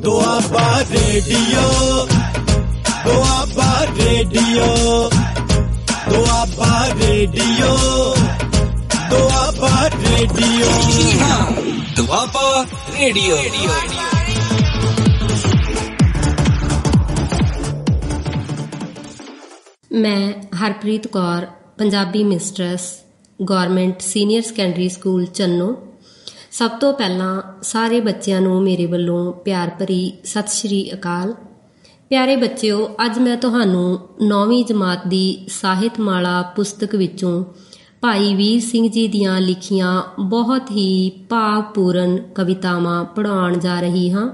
Doaba radio, Doaba radio, Doaba radio, Doaba radio, Doaba radio. ਮੈਂ Harpreet Kaur, Punjabi mistress, government senior secondary school Channo. ਸਭ ਤੋਂ ਪਹਿਲਾਂ ਸਾਰੇ ਬੱਚਿਆਂ ਨੂੰ ਮੇਰੇ ਵੱਲੋਂ ਪਿਆਰ ਭਰੀ ਸਤਿ ਸ਼੍ਰੀ ਅਕਾਲ। ਪਿਆਰੇ ਬੱਚਿਓ, ਅੱਜ ਮੈਂ ਤੁਹਾਨੂੰ 9ਵੀਂ ਜਮਾਤ ਦੀ ਸਾਹਿਤਮਾਲਾ ਪੁਸਤਕ ਵਿੱਚੋਂ ਭਾਈ ਵੀਰ ਸਿੰਘ ਜੀ ਦੀਆਂ ਲਿਖੀਆਂ ਬਹੁਤ ਹੀ ਭਾਵਪੂਰਨ ਕਵਿਤਾਵਾਂ ਪੜ੍ਹਾਉਣ ਜਾ ਰਹੀ ਹਾਂ।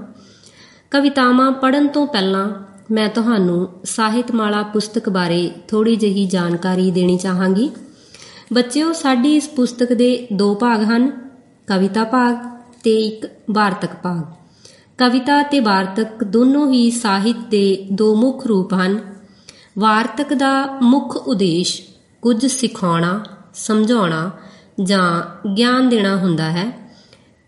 ਕਵਿਤਾਵਾਂ ਪੜ੍ਹਨ ਤੋਂ ਪਹਿਲਾਂ ਮੈਂ ਤੁਹਾਨੂੰ ਸਾਹਿਤਮਾਲਾ ਪੁਸਤਕ ਬਾਰੇ ਥੋੜ੍ਹੀ ਜਿਹੀ ਜਾਣਕਾਰੀ ਦੇਣੀ ਚਾਹਾਂਗੀ। ਬੱਚਿਓ, ਸਾਡੀ ਇਸ ਪੁਸਤਕ ਦੇ 2 ਭਾਗ ਹਨ, ਕਵਿਤਾ ਭਾਗ ਤੇ ਇੱਕ ਵਾਰਤਕ ਭਾਗ। ਕਵਿਤਾ ਅਤੇ ਵਾਰਤਕ ਦੋਨੋਂ ਹੀ ਸਾਹਿਤ ਦੇ 2 ਮੁੱਖ ਰੂਪ ਹਨ। ਵਾਰਤਕ ਦਾ ਮੁੱਖ ਉਦੇਸ਼ ਕੁਝ ਸਿਖਾਉਣਾ, ਸਮਝਾਉਣਾ ਜਾਂ ਗਿਆਨ ਦੇਣਾ ਹੁੰਦਾ ਹੈ,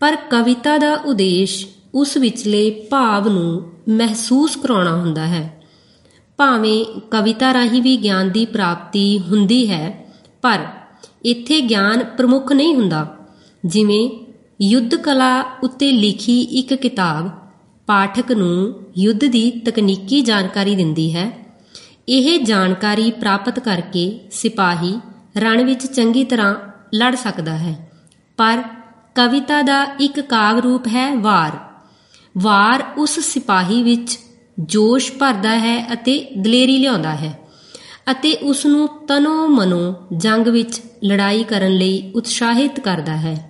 ਪਰ ਕਵਿਤਾ ਦਾ ਉਦੇਸ਼ ਉਸ ਵਿਚਲੇ ਭਾਵ ਨੂੰ ਮਹਿਸੂਸ ਕਰਾਉਣਾ ਹੁੰਦਾ ਹੈ। ਭਾਵੇਂ ਕਵਿਤਾ ਰਾਹੀਂ ਵੀ ਗਿਆਨ ਦੀ ਪ੍ਰਾਪਤੀ ਹੁੰਦੀ ਹੈ, ਪਰ ਇੱਥੇ ਗਿਆਨ ਪ੍ਰਮੁੱਖ ਨਹੀਂ ਹੁੰਦਾ। ਜਿਵੇਂ ਯੁੱਧ ਕਲਾ ਉੱਤੇ ਲਿਖੀ ਇੱਕ ਕਿਤਾਬ ਪਾਠਕ ਨੂੰ ਯੁੱਧ ਦੀ ਤਕਨੀਕੀ ਜਾਣਕਾਰੀ ਦਿੰਦੀ ਹੈ। ਇਹ ਜਾਣਕਾਰੀ ਪ੍ਰਾਪਤ ਕਰਕੇ ਸਿਪਾਹੀ ਰਣ ਵਿੱਚ ਚੰਗੀ ਤਰ੍ਹਾਂ ਲੜ ਸਕਦਾ ਹੈ। ਪਰ ਕਵਿਤਾ ਦਾ ਇੱਕ ਕਾਵਿ ਰੂਪ ਹੈ ਵਾਰ। ਵਾਰ ਉਸ ਸਿਪਾਹੀ ਵਿੱਚ ਜੋਸ਼ ਭਰਦਾ ਹੈ ਅਤੇ ਦਲੇਰੀ ਲਿਆਉਂਦਾ ਹੈ ਅਤੇ ਉਸ ਨੂੰ ਤਨੋ ਮਨੋ ਜੰਗ ਵਿੱਚ ਲੜਾਈ ਕਰਨ ਲਈ ਉਤਸ਼ਾਹਿਤ ਕਰਦਾ ਹੈ।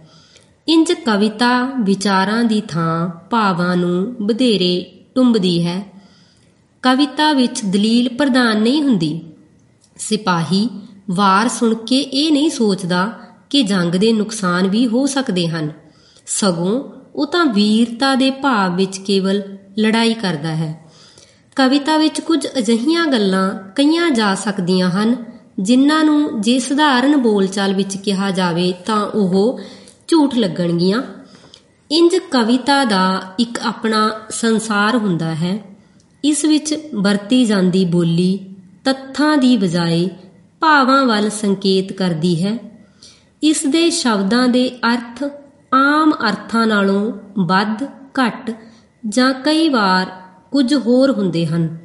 ਇੰਝ ਕਵਿਤਾ ਵਿਚਾਰਾਂ ਦੀ ਥਾਂ ਭਾਵਾਂ ਨੂੰ ਵਧੇਰੇ ਟੁੰਬਦੀ ਹੈ। ਕਵਿਤਾ ਵਿੱਚ ਦਲੀਲ ਪ੍ਰਧਾਨ ਨਹੀਂ ਹੁੰਦੀ। ਸਿਪਾਹੀ ਵਾਰ ਸੁਣ ਕੇ ਇਹ ਨਹੀਂ ਸੋਚਦਾ ਕਿ ਜੰਗ ਦੇ ਨੁਕਸਾਨ ਵੀ ਹੋ ਸਕਦੇ ਹਨ, ਸਗੋਂ ਉਹ ਤਾਂ ਵੀਰਤਾ ਦੇ ਭਾਵ ਵਿੱਚ ਕੇਵਲ ਲੜਾਈ ਕਰਦਾ ਹੈ। ਕਵਿਤਾ ਵਿੱਚ ਕੁਝ ਅਜਿਹੀਆਂ ਗੱਲਾਂ ਕਹੀਆਂ ਜਾ ਸਕਦੀਆਂ ਹਨ ਜਿਨ੍ਹਾਂ ਨੂੰ ਜੇ ਸਧਾਰਨ ਬੋਲਚਾਲ ਵਿੱਚ ਕਿਹਾ ਜਾਵੇ ਤਾਂ ਉਹ ਝੂਠ ਲੱਗਣਗੀਆਂ। ਇੰਝ ਕਵਿਤਾ ਦਾ ਇੱਕ ਆਪਣਾ ਸੰਸਾਰ ਹੁੰਦਾ ਹੈ। ਇਸ ਵਿੱਚ ਵਰਤੀ ਜਾਂਦੀ ਬੋਲੀ ਤੱਥਾਂ ਦੀ ਬਜਾਏ ਭਾਵਾਂ ਵੱਲ ਸੰਕੇਤ ਕਰਦੀ ਹੈ। ਇਸ ਦੇ ਸ਼ਬਦਾਂ ਦੇ ਅਰਥ ਆਮ ਅਰਥਾਂ ਨਾਲੋਂ ਵੱਧ ਘੱਟ ਜਾਂ ਕਈ ਵਾਰ ਕੁਝ ਹੋਰ ਹੁੰਦੇ ਹਨ।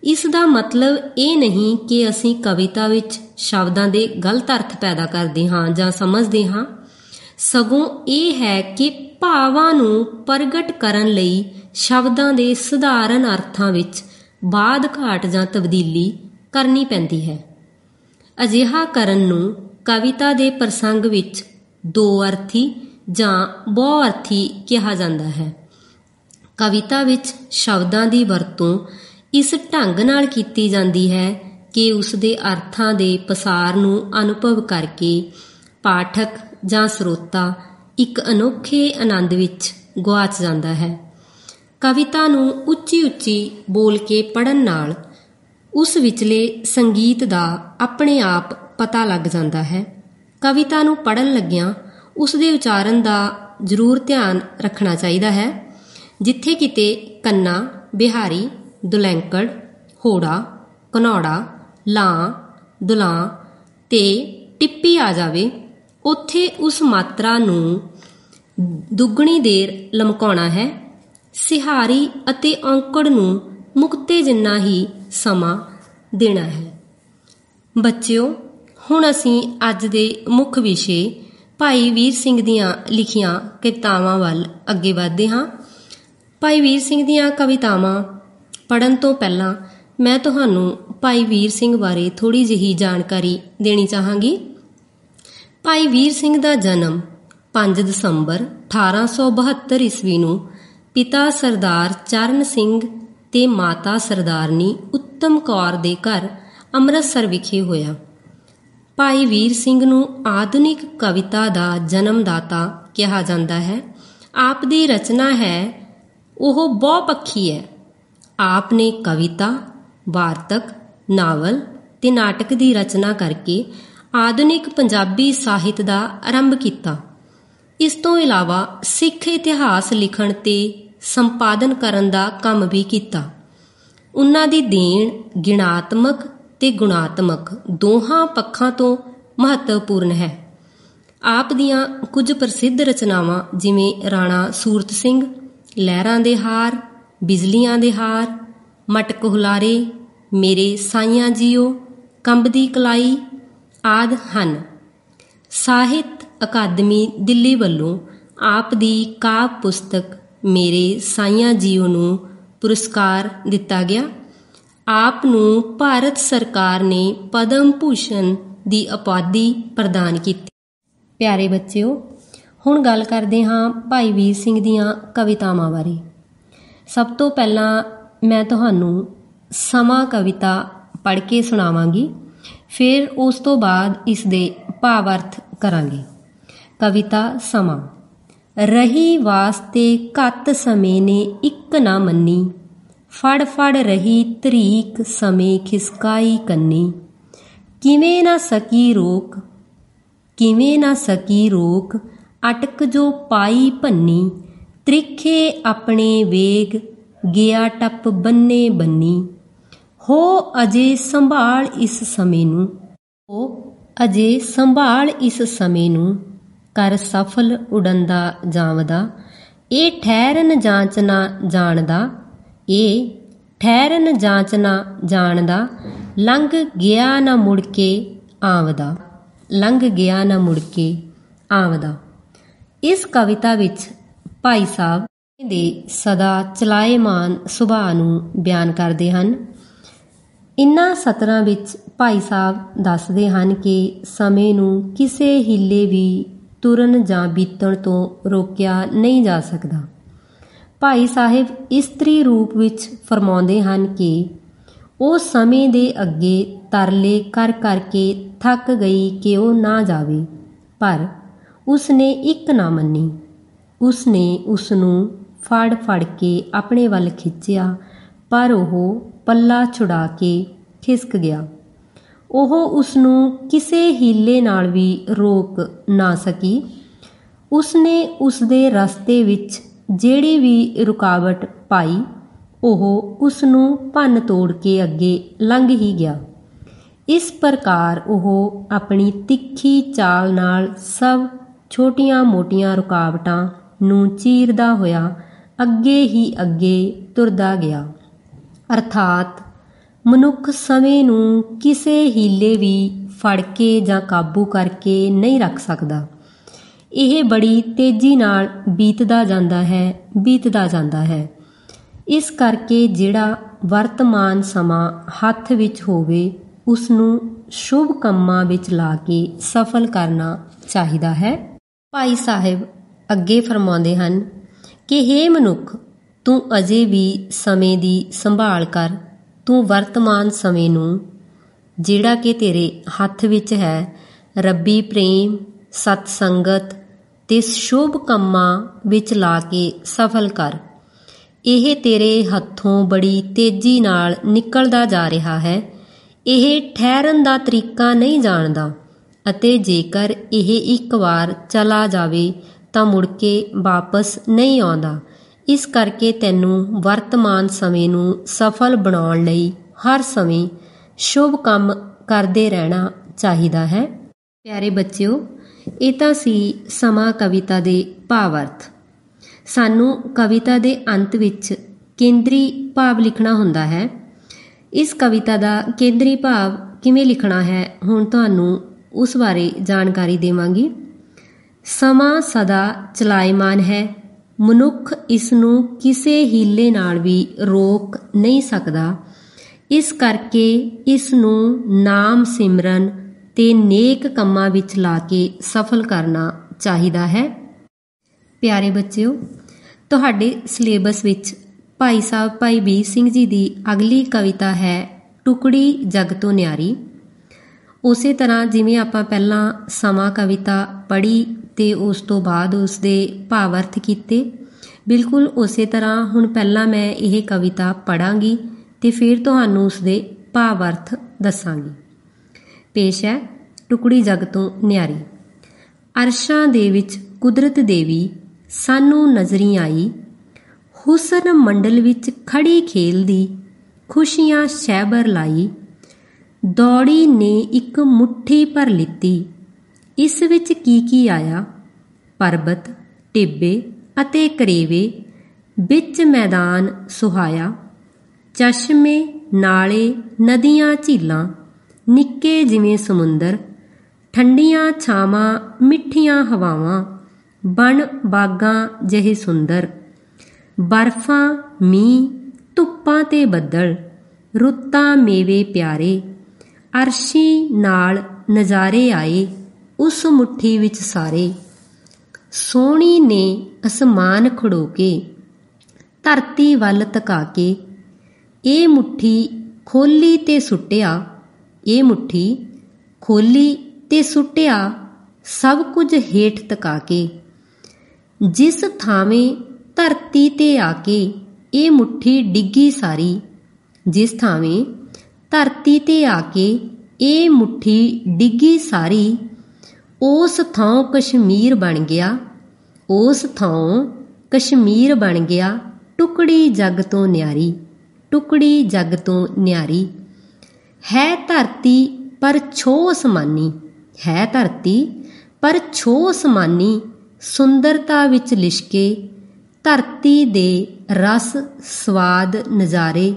ਇਸ ਦਾ ਮਤਲਬ ਇਹ ਨਹੀਂ ਕਿ ਅਸੀਂ ਕਵਿਤਾ ਵਿੱਚ ਸ਼ਬਦਾਂ ਦੇ ਗਲਤ ਅਰਥ ਪੈਦਾ ਕਰਦੇ ਹਾਂ ਜਾਂ ਸਮਝਦੇ ਹਾਂ, ਸਗੋਂ ਇਹ ਹੈ ਕਿ ਭਾਵਾਂ ਨੂੰ ਪ੍ਰਗਟ ਕਰਨ ਲਈ ਸ਼ਬਦਾਂ ਦੇ ਸਧਾਰਨ ਅਰਥਾਂ ਵਿੱਚ ਬਾਅਦ ਘਾਟ ਜਾਂ ਤਬਦੀਲੀ ਕਰਨੀ ਪੈਂਦੀ ਹੈ। ਅਜਿਹਾ ਕਰਨ ਨੂੰ ਕਵਿਤਾ ਦੇ ਪ੍ਰਸੰਗ ਵਿੱਚ 2 ਅਰਥੀ ਜਾਂ ਬਹੁ ਅਰਥੀ ਕਿਹਾ ਜਾਂਦਾ ਹੈ। ਕਵਿਤਾ ਵਿੱਚ ਸ਼ਬਦਾਂ ਦੀ ਵਰਤੋਂ ਇਸ ਢੰਗ ਨਾਲ ਕੀਤੀ ਜਾਂਦੀ ਹੈ ਕਿ ਉਸ ਦੇ ਅਰਥਾਂ ਦੇ ਪਸਾਰ ਨੂੰ ਅਨੁਭਵ ਕਰਕੇ ਪਾਠਕ ਜਾਂ ਸਰੋਤਾ ਇੱਕ ਅਨੋਖੇ ਆਨੰਦ ਵਿੱਚ ਗੁਆਚ ਜਾਂਦਾ ਹੈ। ਕਵਿਤਾ ਨੂੰ ਉੱਚੀ ਉੱਚੀ ਬੋਲ ਕੇ ਪੜ੍ਹਨ ਨਾਲ ਉਸ ਵਿਚਲੇ ਸੰਗੀਤ ਦਾ ਆਪਣੇ ਆਪ ਪਤਾ ਲੱਗ ਜਾਂਦਾ ਹੈ। ਕਵਿਤਾ ਨੂੰ ਪੜ੍ਹਨ ਲੱਗਿਆਂ ਉਸ ਦੇ ਉਚਾਰਨ ਦਾ ਜ਼ਰੂਰ ਧਿਆਨ ਰੱਖਣਾ ਚਾਹੀਦਾ ਹੈ। ਜਿੱਥੇ ਕਿਤੇ ਕੰਨਾ, ਬਿਹਾਰੀ, ਦੁਲੈਂਕੜ, ਹੋੜਾ, ਘਨੌੜਾ, ਲਾਂ, ਦੁਲਾਂ ਤੇ ਟਿੱਪੀ ਆ ਜਾਵੇ, ਉੱਥੇ ਉਸ ਮਾਤਰਾ ਨੂੰ ਦੁੱਗਣੀ ਦੇਰ ਲਮਕਾਉਣਾ ਹੈ। ਸਿਹਾਰੀ ਅਤੇ ਔਂਕੜ ਨੂੰ ਮੁਕਤੇ ਜਿੰਨਾ ਹੀ ਸਮਾਂ ਦੇਣਾ ਹੈ। ਬੱਚਿਓ, ਹੁਣ ਅਸੀਂ ਅੱਜ ਦੇ ਮੁੱਖ ਵਿਸ਼ੇ ਭਾਈ ਵੀਰ ਸਿੰਘ ਦੀਆਂ ਲਿਖੀਆਂ ਕਵਿਤਾਵਾਂ ਵੱਲ ਅੱਗੇ ਵਧਦੇ ਹਾਂ। ਭਾਈ ਵੀਰ ਸਿੰਘ ਦੀਆਂ ਕਵਿਤਾਵਾਂ ਪੜ੍ਹਨ ਤੋਂ ਪਹਿਲਾਂ ਮੈਂ ਤੁਹਾਨੂੰ ਭਾਈ ਵੀਰ ਸਿੰਘ ਬਾਰੇ ਥੋੜ੍ਹੀ ਜਿਹੀ ਜਾਣਕਾਰੀ ਦੇਣੀ ਚਾਹਾਂਗੀ। ਭਾਈ ਵੀਰ ਸਿੰਘ ਦਾ ਜਨਮ 5 ਦਸੰਬਰ 1872 ਈਸਵੀ ਨੂੰ ਪਿਤਾ ਸਰਦਾਰ ਚਰਨ ਸਿੰਘ ਤੇ ਮਾਤਾ ਸਰਦਾਰਨੀ ਉੱਤਮ ਕੌਰ ਦੇ ਘਰ ਅੰਮ੍ਰਿਤਸਰ ਵਿਖੇ ਹੋਇਆ। ਭਾਈ ਵੀਰ ਸਿੰਘ ਨੂੰ ਆਧੁਨਿਕ ਕਵਿਤਾ ਦਾ ਜਨਮਦਾਤਾ ਕਿਹਾ ਜਾਂਦਾ ਹੈ। ਆਪ ਦੀ ਰਚਨਾ ਹੈ ਉਹ ਬਹੁਪੱਖੀ ਹੈ। ਆਪ ਨੇ ਕਵਿਤਾ, ਵਾਰਤਕ, ਨਾਵਲ ਤੇ ਨਾਟਕ ਦੀ ਰਚਨਾ ਕਰਕੇ ਆਧੁਨਿਕ ਪੰਜਾਬੀ ਸਾਹਿਤ ਦਾ ਆਰੰਭ ਕੀਤਾ। ਇਸ ਤੋਂ ਇਲਾਵਾ ਸਿੱਖ ਇਤਿਹਾਸ ਲਿਖਣ ਤੇ ਸੰਪਾਦਨ ਕਰਨ ਦਾ ਕੰਮ ਵੀ ਕੀਤਾ। ਉਹਨਾਂ ਦੀ ਦੇਣ ਗਿਣਾਤਮਕ ਤੇ ਗੁਣਾਤਮਕ ਦੋਹਾਂ ਪੱਖਾਂ ਤੋਂ ਮਹੱਤਵਪੂਰਨ ਹੈ। ਆਪ ਦੀਆਂ ਕੁਝ ਪ੍ਰਸਿੱਧ ਰਚਨਾਵਾਂ ਜਿਵੇਂ ਰਾਣਾ ਸੂਰਤ ਸਿੰਘ, ਲਹਿਰਾਂ ਦੇ ਹਾਰ, ਬਿਜਲੀਆਂ ਦੇ ਹਾਰ, ਮਟਕ ਹੁਲਾਰੇ, ਮੇਰੇ ਸਾਈਆਂ ਜੀਓ, ਕੰਬਦੀ ਕਲਾਈ ਆਦਿ ਹਨ। ਸਾਹਿਤ ਅਕਾਦਮੀ ਦਿੱਲੀ ਵੱਲੋਂ ਆਪ ਦੀ ਕਾਵਿ ਪੁਸਤਕ ਮੇਰੇ ਸਾਈਆਂ ਜੀਓ ਨੂੰ ਪੁਰਸਕਾਰ ਦਿੱਤਾ ਗਿਆ। ਆਪ ਨੂੰ ਭਾਰਤ ਸਰਕਾਰ ਨੇ ਪਦਮ ਭੂਸ਼ਣ ਦੀ ਉਪਾਧੀ ਪ੍ਰਦਾਨ ਕੀਤੀ। ਪਿਆਰੇ ਬੱਚਿਓ, ਹੁਣ ਗੱਲ ਕਰਦੇ ਹਾਂ ਭਾਈ ਵੀਰ ਸਿੰਘ ਦੀਆਂ ਕਵਿਤਾਵਾਂ ਬਾਰੇ। ਸਭ ਤੋਂ ਪਹਿਲਾਂ ਮੈਂ ਤੁਹਾਨੂੰ ਸਮਾਂ ਕਵਿਤਾ ਪੜ੍ਹ ਕੇ ਸੁਣਾਵਾਂਗੀ, ਫਿਰ ਉਸ ਤੋਂ ਬਾਅਦ ਇਸ ਦੇ ਭਾਵ ਅਰਥ ਕਰਾਂਗੇ। ਕਵਿਤਾ ਸਮਾਂ। ਰਹੀ ਵਾਸਤੇ ਘੱਤ ਸਮੇਂ ਨੇ ਇੱਕ ਨਾ ਮੰਨੀ, ਫੜ ਫੜ ਰਹੀ ਤਰੀਕ ਸਮੇਂ ਖਿਸਕਾਈ ਕੰਨੀ। ਕਿਵੇਂ ਨਾ ਸਕੀ ਰੋਕ, ਕਿਵੇਂ ਨਾ ਸਕੀ ਰੋਕ, ਅਟਕ ਜੋ ਪਾਈ ਭੰਨੀ। ਤ੍ਰਿਖੇ ਆਪਣੇ ਵੇਗ ਗਿਆ ਟੱਪ ਬੰਨੇ ਬੰਨੀ। ਹੋ ਅਜੇ ਸੰਭਾਲ ਇਸ ਸਮੇਂ ਨੂੰ, ਹੋ ਅਜੇ ਸੰਭਾਲ ਇਸ ਸਮੇਂ ਨੂੰ। ਕਰ ਸਫਲ ਉਡੰਦਾ ਜਾਂਵਦਾ, ਇਹ ਠਹਿਰਨ ਜਾਂਚ ਨਾ ਜਾਣਦਾ, ਇਹ ਠਹਿਰਨ ਜਾਂਚ ਨਾ ਜਾਣਦਾ। ਲੰਘ ਗਿਆ ਨਾ ਮੁੜ ਕੇ ਆਵਦਾ, ਲੰਘ ਗਿਆ ਨਾ ਮੁੜ ਕੇ ਆਵਦਾ। ਇਸ ਕਵਿਤਾ ਵਿੱਚ ਭਾਈ ਸਾਹਿਬ ਦੇ ਸਦਾ ਚਲਾਏਮਾਨ ਸੁਭਾਅ ਨੂੰ ਬਿਆਨ ਕਰਦੇ ਹਨ। ਇਨ੍ਹਾਂ ਸਤਰਾਂ ਵਿੱਚ ਭਾਈ ਸਾਹਿਬ ਦੱਸਦੇ ਹਨ ਕਿ ਸਮੇਂ ਨੂੰ ਕਿਸੇ ਹੀਲੇ ਵੀ ਤੁਰਨ ਜਾਂ ਬੀਤਣ ਤੋਂ ਰੋਕਿਆ ਨਹੀਂ ਜਾ ਸਕਦਾ। ਭਾਈ ਸਾਹਿਬ ਇਸਤਰੀ ਰੂਪ ਵਿੱਚ ਫਰਮਾਉਂਦੇ ਹਨ ਕਿ ਉਹ ਸਮੇਂ ਦੇ ਅੱਗੇ ਤਰਲੇ ਕਰ ਕਰਕੇ ਥੱਕ ਗਈ ਕਿ ਉਹ ਨਾ ਜਾਵੇ, ਪਰ ਉਸਨੇ ਇੱਕ ਨਾ ਮੰਨੀ। ਉਸਨੇ ਉਸ ਨੂੰ ਫੜ ਫੜ ਕੇ ਆਪਣੇ ਵੱਲ ਖਿੱਚਿਆ, ਪਰ ਉਹ ਪੱਲਾ ਛੁਡਾ ਕੇ ਖਿਸਕ ਗਿਆ। ਉਹ ਉਸ ਨੂੰ ਕਿਸੇ ਹੀਲੇ ਨਾਲ ਵੀ ਰੋਕ ਨਾ ਸਕੀ। ਉਸਨੇ ਉਸਦੇ ਰਸਤੇ ਵਿੱਚ ਜਿਹੜੀ ਵੀ ਰੁਕਾਵਟ ਪਾਈ, ਉਹ ਉਸ ਨੂੰ ਭੰਨ ਤੋੜ ਕੇ ਅੱਗੇ ਲੰਘ ਹੀ ਗਿਆ। ਇਸ ਪ੍ਰਕਾਰ ਉਹ ਆਪਣੀ ਤਿੱਖੀ ਚਾਲ ਨਾਲ ਸਭ ਛੋਟੀਆਂ-ਮੋਟੀਆਂ ਰੁਕਾਵਟਾਂ ਨੂੰ ਚੀਰਦਾ ਹੋਇਆ ਅੱਗੇ ਹੀ ਅੱਗੇ ਤੁਰਦਾ ਗਿਆ। ਅਰਥਾਤ ਮਨੁੱਖ ਸਮੇਂ ਨੂੰ ਕਿਸੇ ਹੀਲੇ ਵੀ ਫੜ ਕੇ ਜਾਂ ਕਾਬੂ ਕਰਕੇ ਨਹੀਂ ਰੱਖ ਸਕਦਾ। ਇਹ ਬੜੀ ਤੇਜ਼ੀ ਨਾਲ ਬੀਤਦਾ ਜਾਂਦਾ ਹੈ, ਬੀਤਦਾ ਜਾਂਦਾ ਹੈ। ਇਸ ਕਰਕੇ ਜਿਹੜਾ ਵਰਤਮਾਨ ਸਮਾਂ ਹੱਥ ਵਿੱਚ ਹੋਵੇ, ਉਸ ਨੂੰ ਸ਼ੁਭ ਕੰਮਾਂ ਵਿੱਚ ਲਾ ਕੇ ਸਫਲ ਕਰਨਾ ਚਾਹੀਦਾ ਹੈ। ਭਾਈ ਸਾਹਿਬ ਅੱਗੇ ਫਰਮਾਉਂਦੇ ਹਨ ਕਿ ਹੇ ਮਨੁੱਖ, ਤੂੰ ਅਜੇ ਵੀ ਸਮੇਂ ਦੀ ਸੰਭਾਲ ਕਰ। ਤੂੰ ਵਰਤਮਾਨ ਸਮੇਂ ਨੂੰ, ਜਿਹੜਾ ਕਿ ਤੇਰੇ ਹੱਥ ਵਿੱਚ ਹੈ, ਰੱਬੀ ਪ੍ਰੇਮ, ਸਤ ਸੰਗਤ ਤੇ ਸ਼ੁਭ ਕੰਮਾਂ ਵਿੱਚ ਲਾ ਕੇ ਸਫਲ ਕਰ। ਇਹ ਤੇਰੇ ਹੱਥੋਂ ਬੜੀ ਤੇਜ਼ੀ ਨਾਲ ਨਿਕਲਦਾ ਜਾ ਰਿਹਾ ਹੈ। ਇਹ ਠਹਿਰਨ ਦਾ ਤਰੀਕਾ ਨਹੀਂ ਜਾਣਦਾ, ਅਤੇ ਜੇਕਰ ਇਹ ਇੱਕ ਵਾਰ ਚਲਾ ਜਾਵੇ ਤਾਂ ਮੁੜ ਕੇ ਵਾਪਸ ਨਹੀਂ ਆਉਂਦਾ। ਇਸ ਕਰਕੇ ਤੈਨੂੰ ਵਰਤਮਾਨ ਸਮੇਂ ਨੂੰ ਸਫਲ ਬਣਾਉਣ ਲਈ ਹਰ ਸਮੇਂ ਸ਼ੁਭ ਕੰਮ ਕਰਦੇ ਰਹਿਣਾ ਚਾਹੀਦਾ ਹੈ। ਪਿਆਰੇ ਬੱਚਿਓ, ਇਹ ਤਾਂ ਸੀ ਸਮਾਂ ਕਵਿਤਾ ਦੇ ਭਾਵ ਅਰਥ। ਸਾਨੂੰ ਕਵਿਤਾ ਦੇ ਅੰਤ ਵਿੱਚ ਕੇਂਦਰੀ ਭਾਵ ਲਿਖਣਾ ਹੁੰਦਾ ਹੈ। ਇਸ ਕਵਿਤਾ ਦਾ ਕੇਂਦਰੀ ਭਾਵ ਕਿਵੇਂ ਲਿਖਣਾ ਹੈ, ਹੁਣ ਤੁਹਾਨੂੰ ਉਸ ਬਾਰੇ ਜਾਣਕਾਰੀ ਦੇਵਾਂਗੀ। ਸਮਾਂ ਸਦਾ ਚਲਾਏਮਾਨ ਹੈ। ਮਨੁੱਖ ਇਸ ਨੂੰ ਕਿਸੇ ਹੀਲੇ ਨਾਲ ਵੀ ਰੋਕ ਨਹੀਂ ਸਕਦਾ। ਇਸ ਕਰਕੇ ਇਸ ਨੂੰ ਨਾਮ ਸਿਮਰਨ ਤੇ ਨੇਕ ਕੰਮਾਂ ਵਿੱਚ ਲਾ ਕੇ ਸਫਲ ਕਰਨਾ ਚਾਹੀਦਾ ਹੈ। ਪਿਆਰੇ ਬੱਚਿਓ, ਤੁਹਾਡੇ ਸਿਲੇਬਸ ਵਿੱਚ ਭਾਈ ਸਾਹਿਬ ਭਾਈ ਵੀਰ ਸਿੰਘ ਜੀ ਦੀ ਅਗਲੀ ਕਵਿਤਾ ਹੈ ਟੁਕੜੀ ਜਗ ਤੋਂ ਨਿਆਰੀ। ਉਸੇ ਤਰ੍ਹਾਂ ਜਿਵੇਂ ਆਪਾਂ ਪਹਿਲਾਂ ਸਮਾਂ ਕਵਿਤਾ ਪੜ੍ਹੀ ਤੇ ਉਸ ਤੋਂ ਬਾਅਦ ਉਸ ਦੇ ਭਾਵ ਅਰਥ ਕੀਤੇ, ਬਿਲਕੁਲ ਉਸੇ ਤਰ੍ਹਾਂ ਹੁਣ ਪਹਿਲਾਂ ਮੈਂ ਇਹ ਕਵਿਤਾ ਪੜ੍ਹਾਂਗੀ ਤੇ ਫਿਰ ਤੁਹਾਨੂੰ ਉਸ ਦੇ ਭਾਵ ਅਰਥ ਦੱਸਾਂਗੀ। ਪੇਸ਼ ਹੈ ਟੁਕੜੀ ਜਗ ਤੋਂ ਨਿਆਰੀ। ਅਰਸ਼ਾਂ ਦੇ ਵਿੱਚ ਕੁਦਰਤ ਦੇਵੀ ਸਾਨੂੰ ਨਜ਼ਰੀ ਆਈ, ਹੁਸਨ ਮੰਡਲ ਵਿੱਚ ਖੜੀ ਖੇਲਦੀ ਖੁਸ਼ੀਆਂ ਸ਼ਹਿਬਰ ਲਾਈ। ਦੌੜੀ ਨੇ ਇੱਕ ਮੁੱਠੀ ਭਰ ਲਿੱਤੀ, ਇਸ ਵਿੱਚ ਕੀ ਆਇਆ? ਪਰਬਤ, ਟਿੱਬੇ ਅਤੇ ਕਰੇਵੇ, ਵਿੱਚ ਮੈਦਾਨ ਸੁਹਾਇਆ। ਚਸ਼ਮੇ, ਨਾਲੇ, ਨਦੀਆਂ, ਝੀਲਾਂ, ਨਿੱਕੇ ਜਿਵੇਂ ਸਮੁੰਦਰ, ਠੰਡੀਆਂ ਛਾਵਾਂ, ਮਿੱਠੀਆਂ ਹਵਾਵਾਂ, ਬਣ ਬਾਗਾਂ ਜਿਹੇ ਸੁੰਦਰ, ਬਰਫਾਂ, ਮੀਂਹ, ਧੁੱਪਾਂ ਤੇ ਬੱਦਲ, ਰੁੱਤਾਂ, ਮੇਵੇ ਪਿਆਰੇ, ਅਰਸ਼ੀ ਨਾਲ ਨਜ਼ਾਰੇ ਆਏ ਉਸ ਮੁੱਠੀ ਵਿੱਚ ਸਾਰੇ। ਸੋਹਣੀ ਨੇ ਅਸਮਾਨ ਖੜੋ ਕੇ ਧਰਤੀ ਵੱਲ ਤਕਾ ਕੇ, ਇਹ ਮੁੱਠੀ ਖੋਲੀ ਤੇ ਸੁੱਟਿਆ, ਇਹ ਮੁੱਠੀ ਖੋਲੀ ਤੇ ਸੁੱਟਿਆ ਸਭ ਕੁਝ ਹੇਠ ਤਕਾ ਕੇ। ਜਿਸ ਥਾਵੇਂ ਧਰਤੀ ਤੇ ਆ ਕੇ ਇਹ ਮੁੱਠੀ ਡਿੱਗੀ ਸਾਰੀ, ਜਿਸ ਥਾਵੇਂ ਧਰਤੀ ਤੇ ਆ ਕੇ ਇਹ ਮੁੱਠੀ ਡਿੱਗੀ ਸਾਰੀ, ਉਸ ਥਾਂ ਕਸ਼ਮੀਰ ਬਣ ਗਿਆ, ਉਸ ਥਾਂ ਕਸ਼ਮੀਰ ਬਣ ਗਿਆ, ਟੁਕੜੀ ਜੱਗ ਤੋਂ ਨਿਆਰੀ, ਟੁਕੜੀ ਜੱਗ ਤੋਂ ਨਿਆਰੀ। ਹੈ ਧਰਤੀ ਪਰ ਛੋਹ ਅਸਮਾਨੀ, ਹੈ ਧਰਤੀ ਪਰ ਛੋਹ ਅਸਮਾਨੀ, ਸੁੰਦਰਤਾ ਵਿੱਚ ਲਿਸ਼ਕੇ ਧਰਤੀ ਦੇ ਰਸ ਸਵਾਦ ਨਜ਼ਾਰੇ,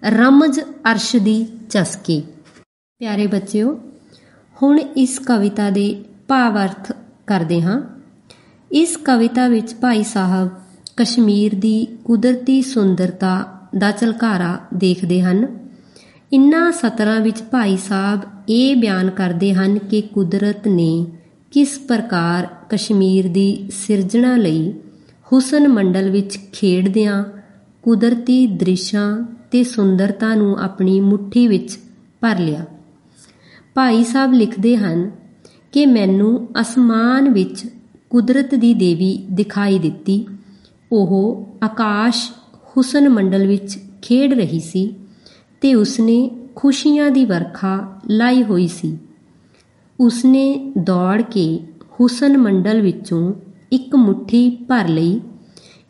ਰਮਜ ਅਰਸ਼ ਦੀ ਚਸਕੇ। ਪਿਆਰੇ ਬੱਚਿਓ, ਹੁਣ ਇਸ ਕਵਿਤਾ ਦੇ ਭਾਵ ਅਰਥ ਕਰਦੇ ਹਾਂ। ਇਸ ਕਵਿਤਾ ਵਿੱਚ ਭਾਈ ਸਾਹਿਬ ਕਸ਼ਮੀਰ ਦੀ ਕੁਦਰਤੀ ਸੁੰਦਰਤਾ ਦਾ ਝਲਕਾਰਾ ਦੇਖਦੇ ਹਨ। ਇਨ੍ਹਾਂ ਸਤਰਾਂ ਵਿੱਚ ਭਾਈ ਸਾਹਿਬ ਇਹ ਬਿਆਨ ਕਰਦੇ ਹਨ ਕਿ ਕੁਦਰਤ ਨੇ ਕਿਸ ਪ੍ਰਕਾਰ ਕਸ਼ਮੀਰ ਦੀ ਸਿਰਜਣਾ ਲਈ ਹੁਸਨ ਮੰਡਲ ਵਿੱਚ ਖੇਡਦਿਆਂ ਕੁਦਰਤੀ ਦ੍ਰਿਸ਼ਾਂ ਤੇ ਸੁੰਦਰਤਾ ਨੂੰ ਆਪਣੀ ਮੁੱਠੀ ਵਿੱਚ ਭਰ ਲਿਆ। ਭਾਈ ਸਾਹਿਬ ਲਿਖਦੇ ਹਨ ਕਿ ਮੈਨੂੰ ਅਸਮਾਨ ਵਿੱਚ ਕੁਦਰਤ ਦੀ ਦੇਵੀ ਦਿਖਾਈ ਦਿੱਤੀ। ਉਹ ਆਕਾਸ਼ ਹੁਸਨ ਮੰਡਲ ਵਿੱਚ ਖੇਡ ਰਹੀ ਸੀ ਤੇ ਉਸਨੇ ਖੁਸ਼ੀਆਂ ਦੀ ਵਰਖਾ ਲਾਈ ਹੋਈ ਸੀ। ਉਸਨੇ ਦੌੜ ਕੇ ਹੁਸਨ ਮੰਡਲ ਵਿੱਚੋਂ ਇੱਕ ਮੁੱਠੀ ਭਰ ਲਈ।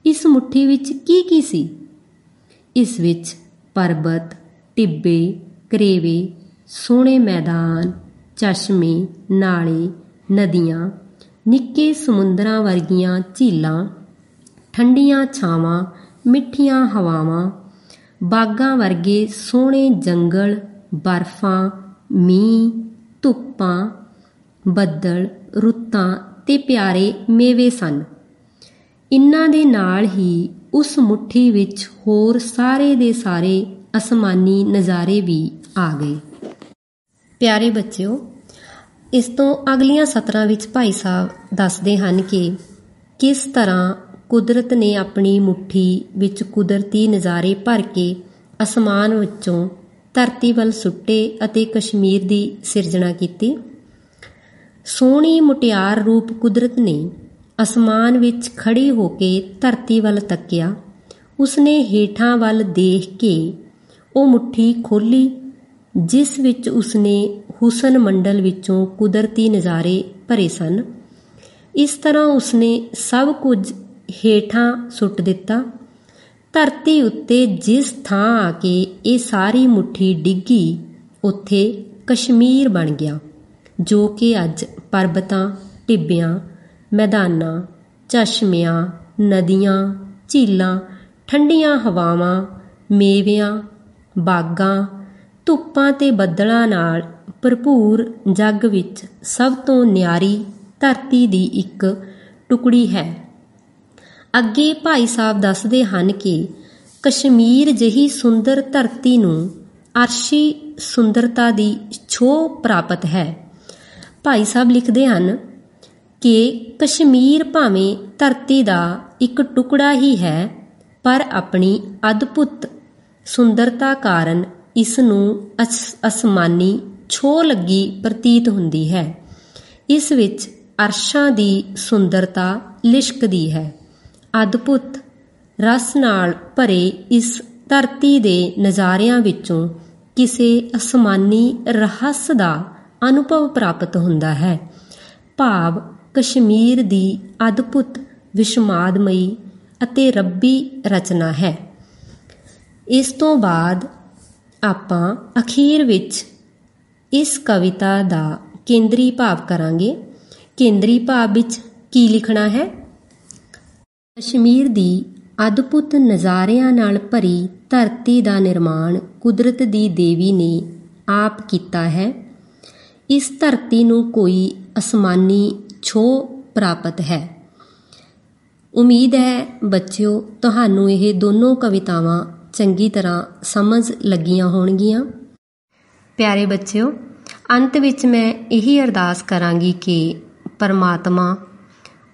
ਇਸ ਮੁੱਠੀ ਵਿੱਚ ਕੀ ਸੀ? ਇਸ ਵਿੱਚ ਪਰਬਤ, ਟਿੱਬੇ, ਕਰੇਵੇ, ਸੋਹਣੇ ਮੈਦਾਨ, ਚਸ਼ਮੇ, ਨਾਲੇ, ਨਦੀਆਂ, ਨਿੱਕੇ ਸਮੁੰਦਰਾਂ ਵਰਗੀਆਂ ਝੀਲਾਂ, ਠੰਡੀਆਂ ਛਾਵਾਂ, ਮਿੱਠੀਆਂ ਹਵਾਵਾਂ, ਬਾਗਾਂ ਵਰਗੇ ਸੋਹਣੇ ਜੰਗਲ, ਬਰਫਾਂ, ਮੀਂਹ, ਧੁੱਪਾਂ, ਬੱਦਲ, ਰੁੱਤਾਂ ਤੇ ਪਿਆਰੇ ਮੇਵੇ ਸਨ। ਇਨ੍ਹਾਂ ਦੇ ਨਾਲ ਹੀ ਉਸ ਮੁੱਠੀ ਵਿੱਚ ਹੋਰ ਸਾਰੇ ਦੇ ਸਾਰੇ ਅਸਮਾਨੀ ਨਜ਼ਾਰੇ ਵੀ ਆ ਗਏ। ਪਿਆਰੇ ਬੱਚਿਓ, ਇਸ ਤੋਂ ਅਗਲੀਆਂ ਸਤਰਾਂ ਵਿੱਚ ਭਾਈ ਸਾਹਿਬ ਦੱਸਦੇ ਹਨ ਕਿ ਕਿਸ ਤਰ੍ਹਾਂ ਕੁਦਰਤ ਨੇ ਆਪਣੀ ਮੁੱਠੀ ਵਿੱਚ ਕੁਦਰਤੀ ਨਜ਼ਾਰੇ ਭਰ ਕੇ ਅਸਮਾਨ ਵਿੱਚੋਂ ਧਰਤੀ ਵੱਲ ਸੁੱਟੇ ਅਤੇ ਕਸ਼ਮੀਰ ਦੀ ਸਿਰਜਣਾ ਕੀਤੀ। ਸੋਹਣੀ ਮੁਟਿਆਰ ਰੂਪ ਕੁਦਰਤ ਨੇ ਅਸਮਾਨ ਵਿੱਚ ਖੜੀ ਹੋ ਕੇ ਧਰਤੀ ਵੱਲ ਤੱਕਿਆ। ਉਸਨੇ ਹੇਠਾਂ ਵੱਲ ਦੇਖ ਕੇ ਉਹ ਮੁੱਠੀ ਖੋਲ੍ਹੀ ਜਿਸ ਵਿੱਚ ਉਸਨੇ ਹੁਸਨ ਮੰਡਲ ਵਿੱਚੋਂ ਕੁਦਰਤੀ ਨਜ਼ਾਰੇ ਭਰੇ ਸਨ। ਇਸ ਤਰ੍ਹਾਂ ਉਸਨੇ ਸਭ ਕੁਝ ਹੇਠਾਂ ਸੁੱਟ ਦਿੱਤਾ। ਧਰਤੀ ਉੱਤੇ ਜਿਸ ਥਾਂ ਆ ਕੇ ਇਹ ਸਾਰੀ ਮੁੱਠੀ ਡਿੱਗੀ, ਉੱਥੇ ਕਸ਼ਮੀਰ ਬਣ ਗਿਆ, ਜੋ ਕਿ ਅੱਜ ਪਰਬਤਾਂ, ਟਿੱਬਿਆਂ, ਮੈਦਾਨਾਂ, ਚਸ਼ਮਿਆਂ, ਨਦੀਆਂ, ਝੀਲਾਂ, ਠੰਡੀਆਂ ਹਵਾਵਾਂ, ਮੇਵਿਆਂ, ਬਾਗਾਂ, ਧੁੱਪਾਂ ਤੇ ਬੱਦਲਾਂ ਨਾਲ ਭਰਪੂਰ ਜੱਗ ਵਿੱਚ ਸਭ ਤੋਂ ਨਿਆਰੀ ਧਰਤੀ ਦੀ ਇੱਕ ਟੁਕੜੀ ਹੈ। ਅੱਗੇ ਭਾਈ ਸਾਹਿਬ ਦੱਸਦੇ ਹਨ ਕਿ ਕਸ਼ਮੀਰ ਜਿਹੀ ਸੁੰਦਰ ਧਰਤੀ ਨੂੰ ਅਰਸ਼ੀ ਸੁੰਦਰਤਾ ਦੀ ਛੋਹ ਪ੍ਰਾਪਤ ਹੈ। ਭਾਈ ਸਾਹਿਬ ਲਿਖਦੇ ਹਨ ਕਿ ਕਸ਼ਮੀਰ ਭਾਵੇਂ ਧਰਤੀ ਦਾ ਇੱਕ ਟੁਕੜਾ ਹੀ ਹੈ, ਪਰ ਆਪਣੀ ਅਦਭੁਤ ਸੁੰਦਰਤਾ ਕਾਰਨ ਇਸ ਨੂੰ ਅਸਮਾਨੀ ਛੋਹ ਲੱਗੀ ਪ੍ਰਤੀਤ ਹੁੰਦੀ ਹੈ। ਇਸ ਵਿੱਚ ਅਰਸ਼ਾਂ ਦੀ ਸੁੰਦਰਤਾ ਲਿਸ਼ਕਦੀ ਹੈ। ਅਦਭੁਤ ਰਸ ਨਾਲ ਭਰੇ ਇਸ ਧਰਤੀ ਦੇ ਨਜ਼ਾਰਿਆਂ ਵਿੱਚੋਂ ਕਿਸੇ ਅਸਮਾਨੀ ਰਹੱਸ ਦਾ ਅਨੁਭਵ ਪ੍ਰਾਪਤ ਹੁੰਦਾ ਹੈ। ਭਾਵ ਕਸ਼ਮੀਰ ਦੀ ਅਦਭੁਤ ਵਿਸ਼ਮਾਦਮਈ ਅਤੇ ਰੱਬੀ ਰਚਨਾ ਹੈ। ਇਸ ਤੋਂ ਬਾਅਦ ਆਪਾਂ ਅਖੀਰ ਵਿੱਚ ਇਸ ਕਵਿਤਾ ਦਾ ਕੇਂਦਰੀ ਭਾਵ ਕਰਾਂਗੇ। ਕੇਂਦਰੀ ਭਾਵ ਵਿੱਚ ਕੀ ਲਿਖਣਾ ਹੈ? ਕਸ਼ਮੀਰ ਦੀ ਅਦਭੁਤ ਨਜ਼ਾਰਿਆਂ ਨਾਲ ਭਰੀ ਧਰਤੀ ਦਾ ਨਿਰਮਾਣ ਕੁਦਰਤ ਦੀ ਦੇਵੀ ਨੇ ਆਪ ਕੀਤਾ ਹੈ। ਇਸ ਧਰਤੀ ਨੂੰ ਕੋਈ ਅਸਮਾਨੀ ਛੋਹ ਪ੍ਰਾਪਤ ਹੈ। ਉਮੀਦ ਹੈ ਬੱਚਿਓ ਤੁਹਾਨੂੰ ਇਹ ਦੋਨੋਂ ਕਵਿਤਾਵਾਂ ਚੰਗੀ ਤਰ੍ਹਾਂ ਸਮਝ ਲੱਗੀਆਂ ਹੋਣਗੀਆਂ। ਪਿਆਰੇ ਬੱਚਿਓ, ਅੰਤ ਵਿੱਚ ਮੈਂ ਇਹੀ ਅਰਦਾਸ ਕਰਾਂਗੀ ਕਿ ਪਰਮਾਤਮਾ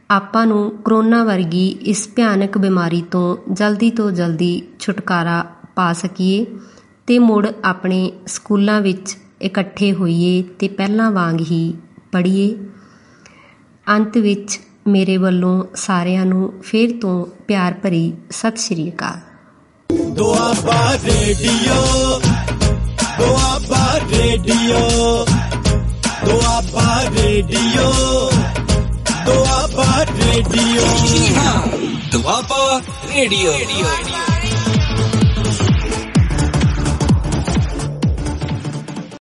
ਆਪਾਂ ਨੂੰ ਕਰੋਨਾ ਵਰਗੀ ਇਸ ਭਿਆਨਕ ਬਿਮਾਰੀ ਤੋਂ ਜਲਦੀ ਛੁਟਕਾਰਾ ਪਾ ਸਕੀਏ ਅਤੇ ਮੁੜ ਆਪਣੇ ਸਕੂਲਾਂ ਵਿੱਚ ਇਕੱਠੇ ਹੋਈਏ ਅਤੇ ਪਹਿਲਾਂ ਵਾਂਗ ਹੀ ਪੜ੍ਹੀਏ। ਅੰਤ ਵਿੱਚ ਮੇਰੇ ਵੱਲੋਂ ਸਾਰਿਆਂ ਨੂੰ ਫਿਰ ਤੋਂ ਪਿਆਰ ਭਰੀ ਸਤਿ ਸ਼੍ਰੀ ਅਕਾਲ। Doaba radio, Doaba radio, Doaba radio, Doaba radio, Doaba radio.